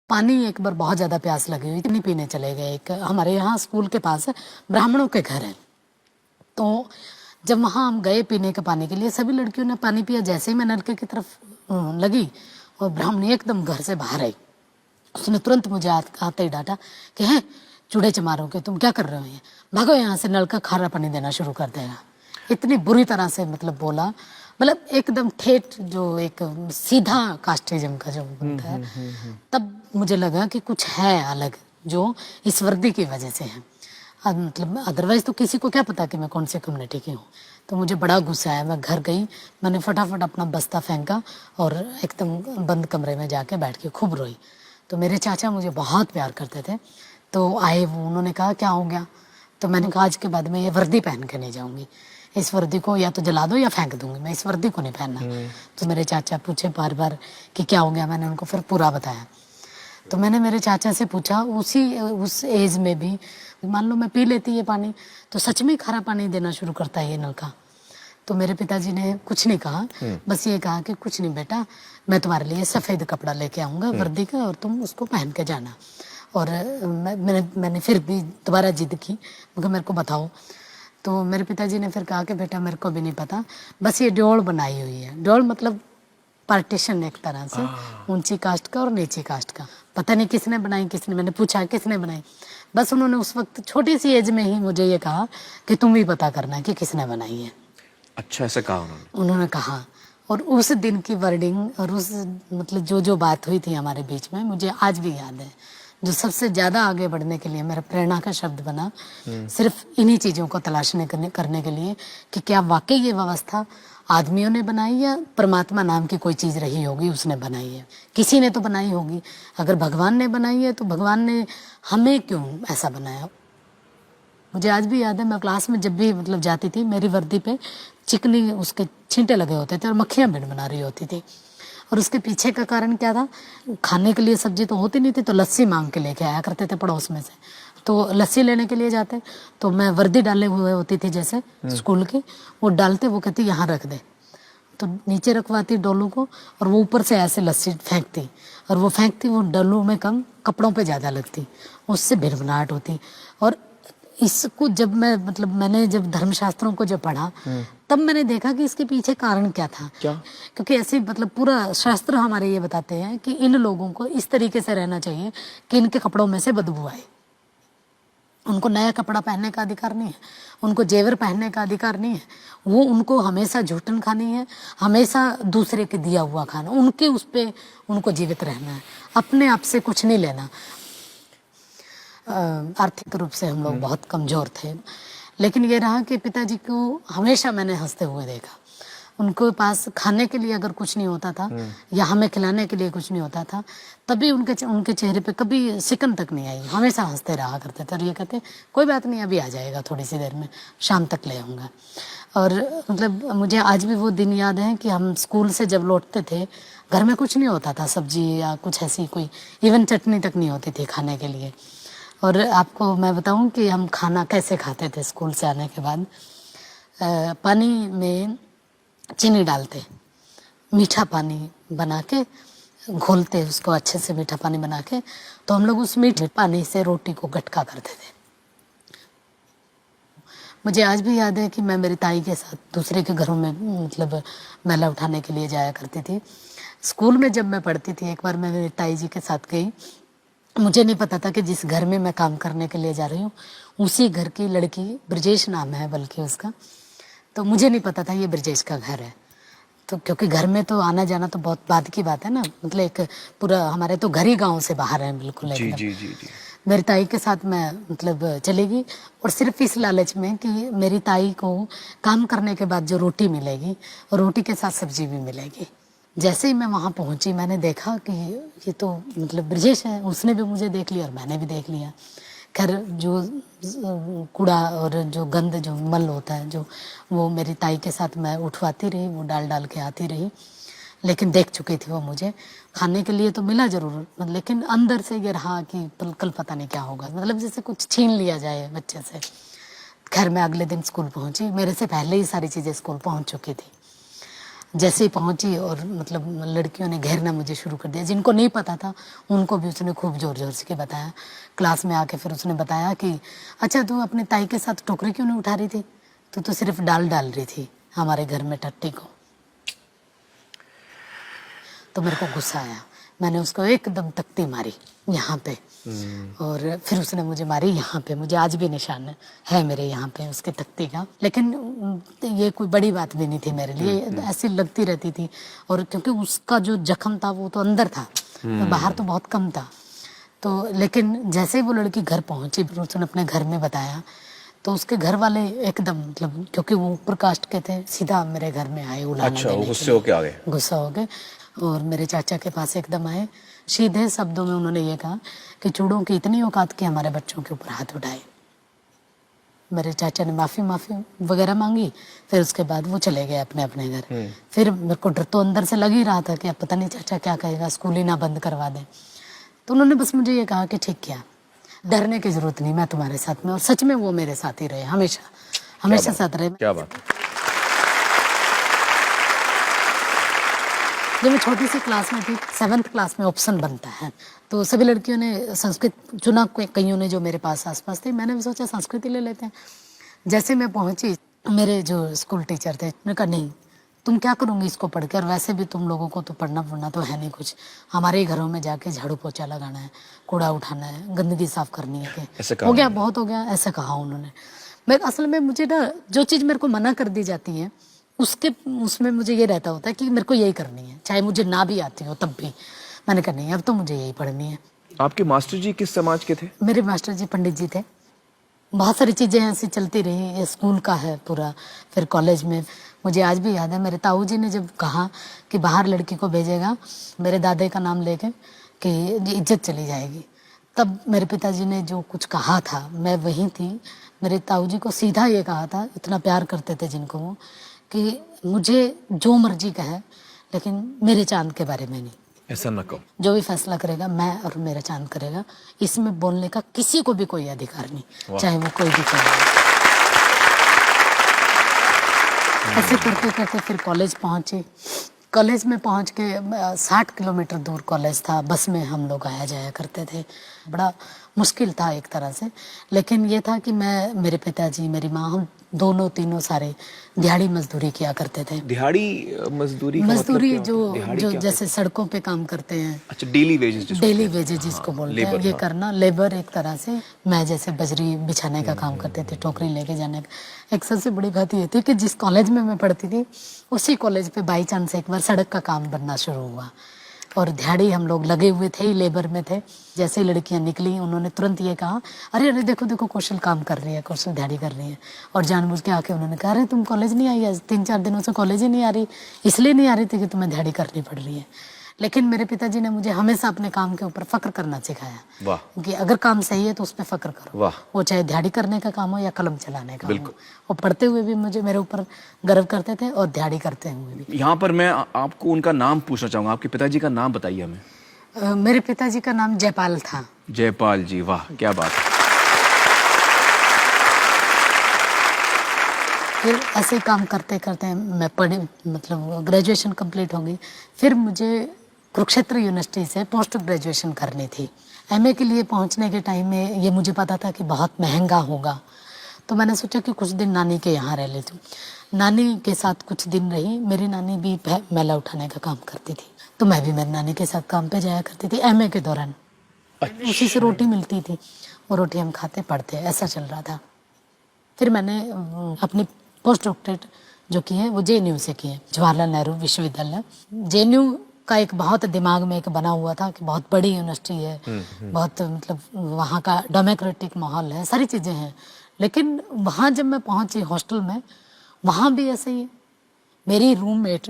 पानी एक बार बहुत ज़्यादा प्यास लगी हुई थी, पानी पीने चले गए। एक हमारे यहाँ स्कूल के पास ब्राह्मणों के घर है, तो जब वहाँ हम गए पीने के पानी के लिए, सभी लड़कियों ने पानी पिया। जैसे ही मैं नलके की तरफ लगी और ब्राह्मणी एकदम घर से बाहर आई, उसने तुरंत मुझे आते ही डांटा कि है चूड़े चमारों के, तुम क्या कर रहे हो, ये भागो यहाँ से, नल का खारा पानी देना शुरू कर देगा। इतनी बुरी तरह से मतलब बोला, मतलब एकदम ठेठ, जो एक सीधा कास्टिज्म का जो बनता है। तब मुझे लगा कि कुछ है अलग जो इस वर्दी की वजह से है। मतलब अदरवाइज तो किसी को क्या पता कि मैं कौन से कम्युनिटी की हूँ। तो मुझे बड़ा गुस्सा आया, मैं घर गई, मैंने फटाफट अपना बस्ता फेंका और एकदम बंद कमरे में जाके बैठ के खूब रोई। तो मेरे चाचा मुझे बहुत प्यार करते थे, तो आए वो, उन्होंने कहा क्या हो गया। तो मैंने कहा आज के बाद मैं ये वर्दी पहन के नहीं जाऊंगी, इस वर्दी को या तो जला दो या फेंक दूंगी, मैं इस वर्दी को नहीं पहनना। तो मेरे चाचा पूछे बार बार कि क्या हो गया, मैंने उनको फिर पूरा बताया। तो मैंने मेरे चाचा से पूछा, उस एज में भी मान लो मैं पी लेती ये पानी तो सच में खारा पानी देना शुरू करता है ये नल का। तो मेरे पिताजी ने कुछ नहीं कहा, बस ये कहा कि कुछ नहीं बेटा, मैं तुम्हारे लिए सफ़ेद कपड़ा लेके आऊँगा वर्दी का, और तुम उसको पहन के जाना। और मैंने फिर भी दोबारा जिद की, मगर मेरे को बताओ। तो मेरे पिताजी ने फिर कहा कि बेटा मेरे को भी नहीं पता, बस ये डोल बनाई हुई है। डोल मतलब पार्टीशन एक तरह से, ऊंची कास्ट का और नीची कास्ट का। पता नहीं किसने बनाई, मैंने पूछा किसने बनाई, बस उन्होंने उस वक्त छोटी सी एज में ही मुझे ये कहा कि तुम भी पता करना कि किसने बनाई है। अच्छा, ऐसा कहा उन्होंने कहा। और उस दिन की वर्डिंग और उस मतलब जो बात हुई थी हमारे बीच में, मुझे आज भी याद है। जो सबसे ज़्यादा आगे बढ़ने के लिए मेरा प्रेरणा का शब्द बना, सिर्फ इन्हीं चीज़ों को तलाशने करने के लिए कि क्या वाकई ये व्यवस्था आदमियों ने बनाई या परमात्मा नाम की कोई चीज़ रही होगी उसने बनाई है। किसी ने तो बनाई होगी। अगर भगवान ने बनाई है तो भगवान ने हमें क्यों ऐसा बनाया। मुझे आज भी याद है, मैं क्लास में जब भी मतलब जाती थी, मेरी वर्दी पे चिकनी उसके छींटे लगे होते थे और मक्खियाँ भिड़ बना रही होती थी। और उसके पीछे का कारण क्या था, खाने के लिए सब्जी तो होती नहीं थी, तो लस्सी मांग के लेके आया करते थे पड़ोस में से। तो लस्सी लेने के लिए जाते तो मैं वर्दी डाले हुए होती थी जैसे स्कूल की, वो डालते, वो कहती यहाँ रख दे, तो नीचे रखवाती डोलू को, और वो ऊपर से ऐसे लस्सी फेंकती, और वो फेंकती वो डोलू में कम, कपड़ों पे ज़्यादा लगती, उससे भिनभिनाहट होती। और इसको जब मैं मतलब मैंने जब धर्मशास्त्रों को जब पढ़ा, तब मैंने देखा कि इसके पीछे कारण क्या था। क्या? क्योंकि ऐसे मतलब पूरा शास्त्र हमारे ये बताते हैं कि इन लोगों को इस तरीके से रहना चाहिए कि इनके कपड़ों में से बदबू आए। उनको नया कपड़ा पहनने का अधिकार नहीं है, उनको जेवर पहनने का अधिकार नहीं है, वो उनको हमेशा झूठन खानी है, हमेशा दूसरे के दिया हुआ खाना, उनके उस पे उनको जीवित रहना है, अपने आप से कुछ नहीं लेना। आर्थिक रूप से हम लोग बहुत कमज़ोर थे, लेकिन ये रहा कि पिताजी को हमेशा मैंने हंसते हुए देखा। उनके पास खाने के लिए अगर कुछ नहीं होता था या हमें खिलाने के लिए कुछ नहीं होता था, तभी उनके चेहरे पे कभी सिकन तक नहीं आई, हमेशा हंसते रहा करते थे। और ये कहते कोई बात नहीं, अभी आ जाएगा, थोड़ी सी देर में, शाम तक ले आऊँगा। और मतलब मुझे आज भी वो दिन याद है कि हम स्कूल से जब लौटते थे, घर में कुछ नहीं होता था, सब्जी या कुछ ऐसी कोई इवन चटनी तक नहीं होती थी खाने के लिए। और आपको मैं बताऊं कि हम खाना कैसे खाते थे स्कूल से आने के बाद। पानी में चीनी डालते, मीठा पानी बना के घोलते उसको अच्छे से, मीठा पानी बना के, तो हम लोग उस मीठे पानी से रोटी को गटका करते थे। मुझे आज भी याद है कि मैं मेरी ताई के साथ दूसरे के घरों में मतलब मैला उठाने के लिए जाया करती थी। स्कूल में जब मैं पढ़ती थी, एक बार मैं मेरी ताई जी के साथ गई। मुझे नहीं पता था कि जिस घर में मैं काम करने के लिए जा रही हूँ उसी घर की लड़की, ब्रजेश नाम है बल्कि उसका, तो मुझे नहीं पता था ये ब्रजेश का घर है। तो क्योंकि घर में तो आना जाना तो बहुत बाद की बात है ना, मतलब एक पूरा हमारे तो घर ही गाँव से बाहर है बिल्कुल जी एकदम। जी जी जी। मेरी ताई के साथ मैं मतलब चलेगी, और सिर्फ इस लालच में कि मेरी ताई को काम करने के बाद जो रोटी मिलेगी और रोटी के साथ सब्जी भी मिलेगी। जैसे ही मैं वहाँ पहुँची, मैंने देखा कि ये तो मतलब ब्रजेश है, उसने भी मुझे देख लिया और मैंने भी देख लिया। खैर जो कूड़ा और जो गंद जो मल होता है, जो वो मेरी ताई के साथ मैं उठवाती रही, वो डाल डाल के आती रही, लेकिन देख चुकी थी वो मुझे। खाने के लिए तो मिला जरूर, लेकिन अंदर से ये रहा कि कल पता नहीं क्या होगा, मतलब जैसे कुछ छीन लिया जाए बच्चे से। खैर मैं अगले दिन स्कूल पहुंची, मेरे से पहले ही सारी चीज़ें स्कूल पहुंच चुकी थी। जैसे ही पहुंची और मतलब लड़कियों ने घेरना मुझे शुरू कर दिया, जिनको नहीं पता था उनको भी उसने खूब जोर जोर से के बताया। क्लास में आके फिर उसने बताया कि अच्छा तू अपने ताई के साथ टोकरी क्यों नहीं उठा रही थी, तू तो सिर्फ डाल डाल रही थी हमारे घर में टट्टी को। तो मेरे को गुस्सा आया, मैंने उसको एकदम तख्ती मारी यहाँ पे, और फिर उसने मुझे मारी यहाँ पे, मुझे आज भी निशान है मेरे यहाँ पे उसके तख्ती का। लेकिन ये कोई बड़ी बात भी नहीं थी मेरे लिए, ऐसी लगती रहती थी। और क्योंकि उसका जो जख्म था वो तो अंदर था, तो बाहर तो बहुत कम था। तो लेकिन जैसे ही वो लड़की घर पहुंची, फिर उसने अपने घर में बताया, तो उसके घर वाले एकदम मतलब, क्योंकि वो ऊपर कास्ट के थे, सीधा मेरे घर में आए उलाना अच्छा, देने के गुस्से लिए। होके आ गए? गुस्सा हो गए और मेरे चाचा के पास एकदम आए। सीधे शब्दों में उन्होंने ये कहा कि चूड़ों की इतनी औकात कि हमारे बच्चों के ऊपर हाथ उठाए। मेरे चाचा ने माफ़ी वगैरह मांगी, फिर उसके बाद वो चले गए अपने अपने घर। फिर मेरे को डर तो अंदर से लग ही रहा था कि अब पता नहीं चाचा क्या कहेगा, स्कूल ही ना बंद करवा दें। तो उन्होंने बस मुझे ये कहा कि ठीक किया, डरने की जरूरत नहीं, मैं तुम्हारे साथ में। और सच में वो मेरे साथ ही रहे, हमेशा हमेशा साथ रहे। क्या बात है। जब मैं छोटी सी क्लास में थी, 7th क्लास में ऑप्शन बनता है, तो सभी लड़कियों ने संस्कृत चुना, कईयों ने जो मेरे पास आसपास थे, मैंने भी सोचा संस्कृत ही ले लेते हैं। जैसे मैं पहुंची, मेरे जो स्कूल टीचर थे उन्होंने कहा नहीं तुम क्या करोगे इसको पढ़ कर, वैसे भी तुम लोगों को तो पढ़ना तो है नहीं कुछ, हमारे ही घरों में जाके झाड़ू पोछा लगाना है, कूड़ा उठाना है, गंदगी साफ करनी है, हो गया बहुत हो गया, ऐसा कहा उन्होंने। मैं असल में मुझे ना जो चीज़ मेरे को मना कर दी जाती है उसमें मुझे ये रहता होता है कि मेरे को यही करनी है, चाहे मुझे ना भी आती हो तब भी। मैंने कहा नहीं अब तो मुझे यही पढ़नी है। आपके मास्टर जी किस समाज के थे? मेरे मास्टर जी पंडित जी थे। बहुत सारी चीज़ें ऐसी चलती रही, ये स्कूल का है पूरा। फिर कॉलेज में मुझे आज भी याद है, मेरे ताऊ जी ने जब कहा कि बाहर लड़की को भेजेगा मेरे दादे का नाम लेके कि इज्जत चली जाएगी, तब मेरे पिताजी ने जो कुछ कहा था, मैं वहीं थी, मेरे ताऊ जी को सीधा ये कहा था, इतना प्यार करते थे जिनको वो, कि मुझे जो मर्जी कहे लेकिन मेरे चांद के बारे में नहीं। ऐसा न कहो। जो भी फैसला करेगा मैं और मेरा चांद करेगा, इसमें बोलने का किसी को भी कोई अधिकार नहीं, चाहे वो कोई भी चाहे। ऐसे करते करते फिर कॉलेज पहुंचे। कॉलेज में पहुंच के 60 किलोमीटर दूर कॉलेज था, बस में हम लोग आया जाया करते थे। बड़ा मुश्किल था एक तरह से, लेकिन ये था कि मैं, मेरे पिताजी, मेरी माँ, हम दोनों तीनों सारे दिहाड़ी मजदूरी किया करते थे। दिहाड़ी मजदूरी का मजदूरी मतलब क्या होता है? जो जैसे सड़कों पे काम करते हैं। अच्छा, डेली वेजेस जिसको बोलते हैं, ये करना, लेबर एक तरह से। मैं जैसे बजरी बिछाने का काम करते थे, टोकरी लेके जाने का। एक सबसे बड़ी बात ये थी कि जिस कॉलेज में मैं पढ़ती थी उसी कॉलेज पे बाई चांस एक बार सड़क का काम बनना शुरू हुआ, और दिहाड़ी हम लोग लगे हुए थे, लेबर में थे। जैसे ही लड़कियां निकली उन्होंने तुरंत ये कहा, अरे अरे देखो देखो कौशल काम कर रही है, कौशल दिहाड़ी कर रही है। और जानबूझ के आके उन्होंने कहा, अरे तुम कॉलेज नहीं आई आज, 3-4 दिनों से कॉलेज ही नहीं आ रही, इसलिए नहीं आ रही थी कि तुम्हें दिहाड़ी करनी पड़ रही है। लेकिन मेरे पिताजी ने मुझे हमेशा अपने काम के ऊपर फक्र करना सिखाया। वाह। कि अगर काम सही है तो उस पर फक्र करो। वाह। वो चाहे दिहाड़ी करने का काम हो या कलम चलाने का हो। वो पढ़ते हुए भी मुझे, मेरे ऊपर गर्व करते थे, और दिहाड़ी करते हुए भी। यहाँ पर मैं आपको उनका नाम पूछना चाहूंगा, आपके पिताजी का नाम बताइए हमें। मेरे पिताजी का नाम जयपाल था। जयपाल जी, वाह क्या बात है। फिर ऐसे ही काम करते करते मैं पढ़ी, मतलब ग्रेजुएशन कंप्लीट हो गई। फिर मुझे कुरुक्षेत्र यूनिवर्सिटी से पोस्ट ग्रेजुएशन करनी थी। एमए के लिए पहुंचने के टाइम में ये मुझे पता था कि बहुत महंगा होगा, तो मैंने सोचा कि कुछ दिन नानी के यहाँ रह लेती हूँ। नानी के साथ कुछ दिन रही। मेरी नानी भी मैला उठाने का काम करती थी, तो मैं भी मेरी नानी के साथ काम पे जाया करती थी एमए के दौरान। उसी से रोटी मिलती थी, वो रोटी हम खाते पढ़ते, ऐसा चल रहा था। फिर मैंने अपनी पोस्ट डॉक्टरेट जो की है वो जेएनयू से की है, जवाहरलाल नेहरू विश्वविद्यालय। जेएनयू का एक बहुत दिमाग में एक बना हुआ था कि बहुत बड़ी यूनिवर्सिटी है, बहुत मतलब वहाँ का डेमोक्रेटिक माहौल है, सारी चीज़ें हैं। लेकिन वहाँ जब मैं पहुँची हॉस्टल में, वहाँ भी ऐसे ही मेरी रूममेट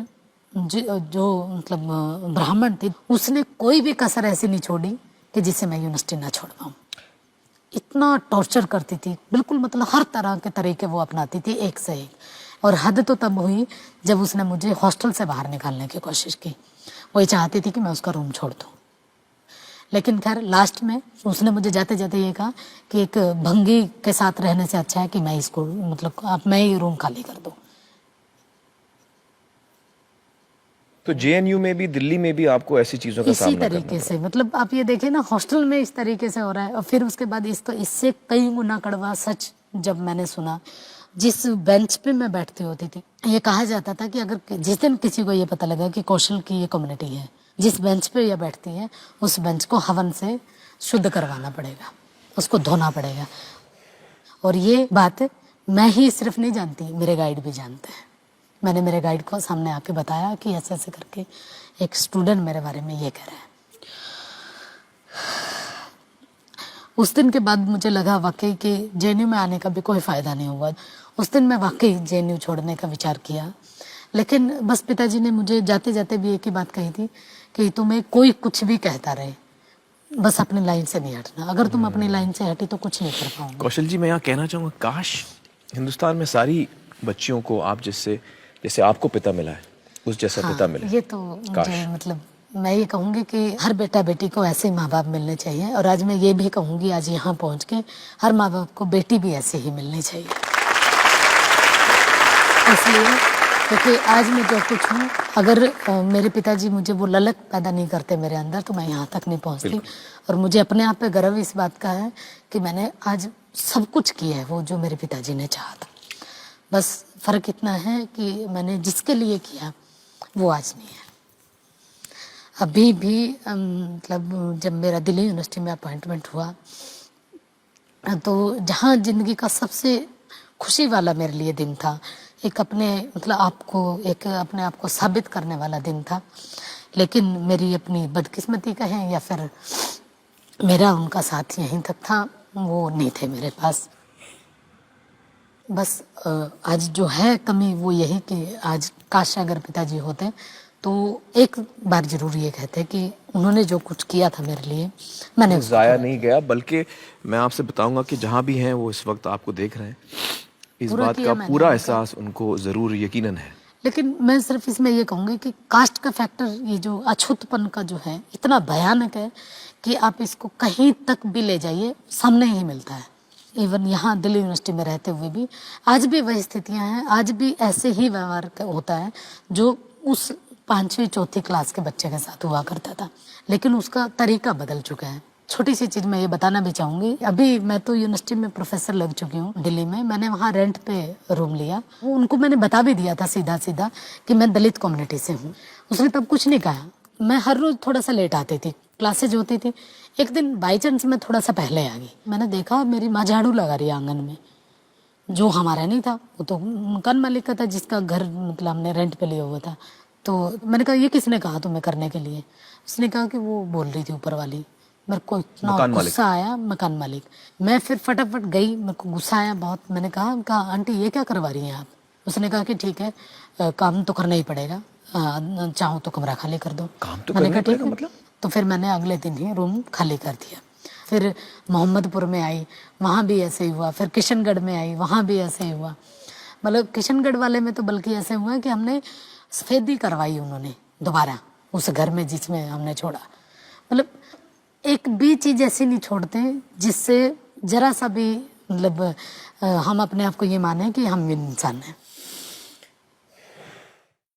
जो मतलब ब्राह्मण थी, उसने कोई भी कसर ऐसी नहीं छोड़ी कि जिससे मैं यूनिवर्सिटी ना छोड़ पाऊँ। इतना टॉर्चर करती थी, बिल्कुल मतलब हर तरह के तरीके वो अपनाती थी, एक से एक। और हद तो तब हुई जब उसने मुझे हॉस्टल से बाहर निकालने की कोशिश की। वो ये चाहती थी कि मैं उसका रूम छोड़ दूँ। लेकिन खैर लास्ट में उसने मुझे जाते जाते ये कहा कि एक भंगी के साथ रहने से अच्छा है कि मैं इसको, मतलब मैं ही रूम खाली कर दूँ। तो जेएनयू में भी, दिल्ली में भी आपको ऐसी चीजों का इसी सामना तरीके करना से, मतलब आप ये देखिए ना, हॉस्टल में इस तरीके से हो रहा है। और फिर उसके बाद इससे कई गुना कड़वा सच जब मैंने सुना, जिस बेंच पे मैं बैठती होती थी, ये कहा जाता था कि अगर जिस दिन किसी को ये पता लगा कि कौशल की ये कम्युनिटी है, जिस बेंच पे ये बैठती है, उस बेंच को हवन से शुद्ध करवाना पड़ेगा, उसको धोना पड़ेगा। और ये बात मैं ही सिर्फ नहीं जानती, मेरे गाइड भी जानते हैं। मैंने मेरे गाइड को सामने आके बताया कि ऐसे ऐसे करके एक स्टूडेंट मेरे बारे में ये कह रहा है। उस दिन के बाद मुझे लगा वाकई कि जेएनयू में आने का भी कोई फ़ायदा नहीं हुआ। उस दिन मैं वाकई जेएनयू छोड़ने का विचार किया, लेकिन बस पिताजी ने मुझे जाते जाते भी एक ही बात कही थी कि तुम्हें कोई कुछ भी कहता रहे, बस अपनी लाइन से नहीं हटना। अगर तुम अपनी लाइन से हटी तो कुछ नहीं कर पाओगे। कौशल जी, मैं यहाँ कहना चाहूँगा, काश हिंदुस्तान में सारी बच्चियों को आप जैसे आपको पिता मिला है, उस जैसा पिता मिले। ये तो मुझे, मतलब मैं ये कहूँगी कि हर बेटा बेटी को ऐसे माँ बाप मिलने चाहिए। और आज मैं ये भी कहूँगी, आज यहाँ पहुँच के, हर माँ बाप को बेटी भी ऐसे ही मिलनी चाहिए। इसलिए क्योंकि आज मैं जो कुछ हूँ, अगर मेरे पिताजी मुझे वो ललक पैदा नहीं करते मेरे अंदर, तो मैं यहाँ तक नहीं पहुँचती। और मुझे अपने आप पे गर्व इस बात का है कि मैंने आज सब कुछ किया है वो जो मेरे पिताजी ने चाहा था। बस फ़र्क इतना है कि मैंने जिसके लिए किया वो आज नहीं है। अभी भी मतलब जब मेरा दिल्ली यूनिवर्सिटी में अपॉइंटमेंट हुआ, तो जहाँ ज़िंदगी का सबसे खुशी वाला मेरे लिए दिन था, एक अपने अपने आप को साबित करने वाला दिन था, लेकिन मेरी अपनी बदकिस्मती कहें या फिर मेरा उनका साथ यहीं तक था, वो नहीं थे मेरे पास। बस आज जो है कमी वो यही कि आज काश अगर पिताजी होते तो एक बार जरूर ये कहते कि उन्होंने जो कुछ किया था मेरे लिए, मैंने उसको जाया नहीं गया। बल्कि मैं आपसे बताऊंगा कि जहां भी हैं वो इस वक्त आपको देख रहे हैं, इस बात का पूरा एहसास उनको जरूर यकीनन है। लेकिन मैं सिर्फ इसमें ये कहूँगी कि कास्ट का फैक्टर, ये जो अछूतपन का जो है, इतना भयानक है कि आप इसको कहीं तक भी ले जाइए, सामने ही मिलता है। इवन यहाँ दिल्ली यूनिवर्सिटी में रहते हुए भी आज भी वही स्थितियाँ हैं, आज भी ऐसे ही व्यवहार होता है जो उस 5वीं 4थी क्लास के बच्चे के साथ हुआ करता था, लेकिन उसका तरीका बदल चुका है। छोटी सी चीज़ मैं ये बताना भी चाहूँगी, अभी मैं तो यूनिवर्सिटी में प्रोफेसर लग चुकी हूँ दिल्ली में। मैंने वहाँ रेंट पे रूम लिया, उनको मैंने बता भी दिया था सीधा सीधा कि मैं दलित कम्युनिटी से हूँ। उसने तब कुछ नहीं कहा। मैं हर रोज़ थोड़ा सा लेट आती थी, क्लासेज होती थी। एक दिन बाई चांस मैं थोड़ा सा पहले आ गई, मैंने देखा मेरी माँ झाड़ू लगा रही है आंगन में, जो हमारा नहीं था, वो तो मकान मालिक का था जिसका घर मतलब हमने रेंट पे लिया हुआ था। तो मैंने कहा ये किसने कहा तुम्हें करने के लिए? उसने कहा कि वो बोल रही थी ऊपर वाली। मेरे को इतना गुस्सा आया, मकान मालिक। मैं फिर फटाफट गई, मेरे को गुस्सा आया बहुत। मैंने कहा आंटी ये क्या करवा रही हैं आप? उसने कहा कि ठीक है, काम तो करना ही पड़ेगा, चाहो तो कमरा खाली कर दो। काम तो मैंने करना कहा ठीक पड़ेगा है। मतलब? तो फिर मैंने अगले दिन ही रूम खाली कर दिया। फिर मोहम्मदपुर में आई, वहाँ भी ऐसे ही हुआ। फिर किशनगढ़ में आई, वहाँ भी ऐसे ही हुआ। मतलब किशनगढ़ वाले में तो बल्कि ऐसे हुआ कि हमने सफेदी करवाई उन्होंने दोबारा उस घर में जिसमें हमने छोड़ा। मतलब एक भी चीज़ ऐसी नहीं छोड़ते जिससे जरा सा भी मतलब हम अपने आप को ये माने कि हम इंसान हैं।